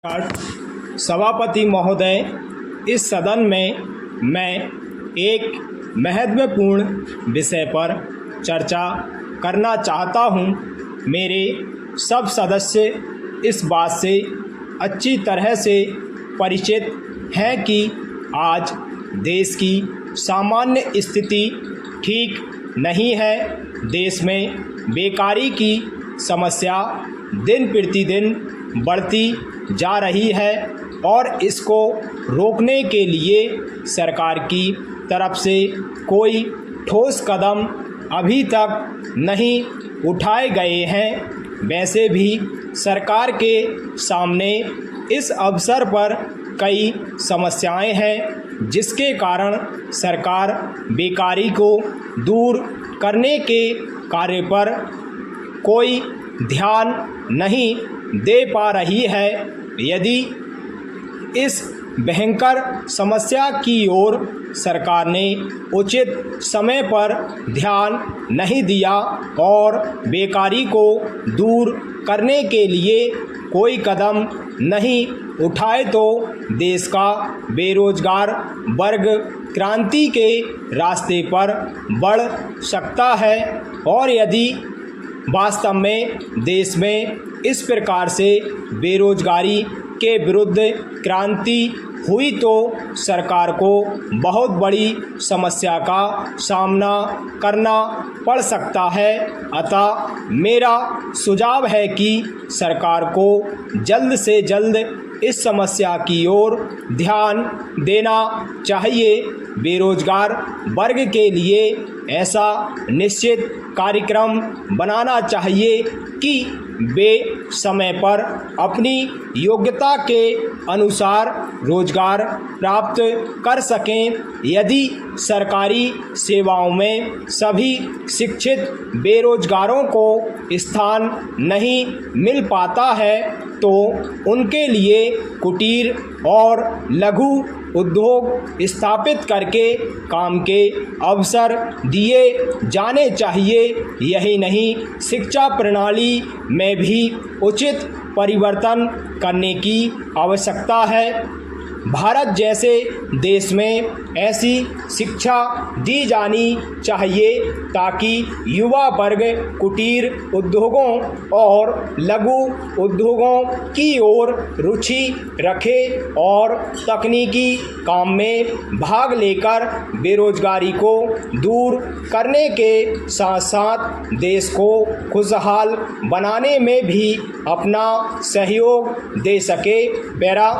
सभापति महोदय, इस सदन में मैं एक महत्वपूर्ण विषय पर चर्चा करना चाहता हूं। मेरे सब सदस्य इस बात से अच्छी तरह से परिचित हैं कि आज देश की सामान्य स्थिति ठीक नहीं है। देश में बेकारी की समस्या दिन प्रतिदिन बढ़ती जा रही है और इसको रोकने के लिए सरकार की तरफ से कोई ठोस कदम अभी तक नहीं उठाए गए हैं। वैसे भी सरकार के सामने इस अवसर पर कई समस्याएं हैं, जिसके कारण सरकार बेकारी को दूर करने के कार्य पर कोई ध्यान नहीं दे पा रही है। यदि इस भयंकर समस्या की ओर सरकार ने उचित समय पर ध्यान नहीं दिया और बेकारी को दूर करने के लिए कोई कदम नहीं उठाए तो देश का बेरोजगार वर्ग क्रांति के रास्ते पर बढ़ सकता है। और यदि वास्तव में देश में इस प्रकार से बेरोजगारी के विरुद्ध क्रांति हुई तो सरकार को बहुत बड़ी समस्या का सामना करना पड़ सकता है। अतः मेरा सुझाव है कि सरकार को जल्द से जल्द इस समस्या की ओर ध्यान देना चाहिए। बेरोजगार वर्ग के लिए ऐसा निश्चित कार्यक्रम बनाना चाहिए कि वे समय पर अपनी योग्यता के अनुसार रोजगार प्राप्त कर सकें। यदि सरकारी सेवाओं में सभी शिक्षित बेरोजगारों को स्थान नहीं मिल पाता है तो उनके लिए कुटीर और लघु उद्योग स्थापित करके काम के अवसर दिए जाने चाहिए। यही नहीं, शिक्षा प्रणाली में भी उचित परिवर्तन करने की आवश्यकता है। भारत जैसे देश में ऐसी शिक्षा दी जानी चाहिए ताकि युवा वर्ग कुटीर उद्योगों और लघु उद्योगों की ओर रुचि रखे और तकनीकी काम में भाग लेकर बेरोजगारी को दूर करने के साथ साथ देश को खुशहाल बनाने में भी अपना सहयोग दे सके। पैरा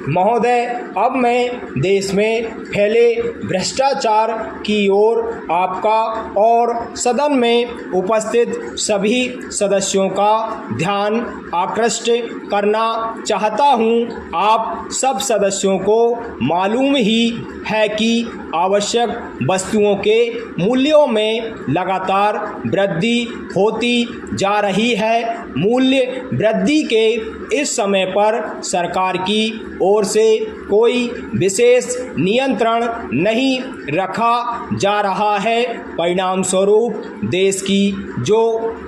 महोदय, अब मैं देश में फैले भ्रष्टाचार की ओर आपका और सदन में उपस्थित सभी सदस्यों का ध्यान आकृष्ट करना चाहता हूं। आप सब सदस्यों को मालूम ही है कि आवश्यक वस्तुओं के मूल्यों में लगातार वृद्धि होती जा रही है। मूल्य वृद्धि के इस समय पर सरकार की ओर से कोई विशेष नियंत्रण नहीं रखा जा रहा है। परिणाम स्वरूप देश की जो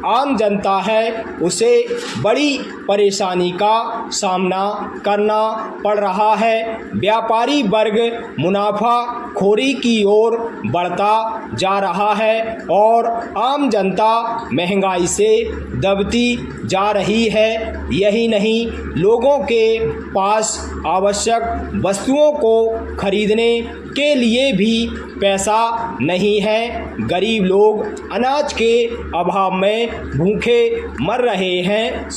आम जनता है उसे बड़ी परेशानी का सामना करना पड़ रहा है। व्यापारी वर्ग मुनाफाखोरी की ओर बढ़ता जा रहा है और आम जनता महंगाई से दबती जा रही है। यही नहीं, लोगों के पास आवश्यक वस्तुओं को खरीदने के लिए भी पैसा नहीं है। गरीब लोग अनाज के अभाव में भूखे मर रहे हैं।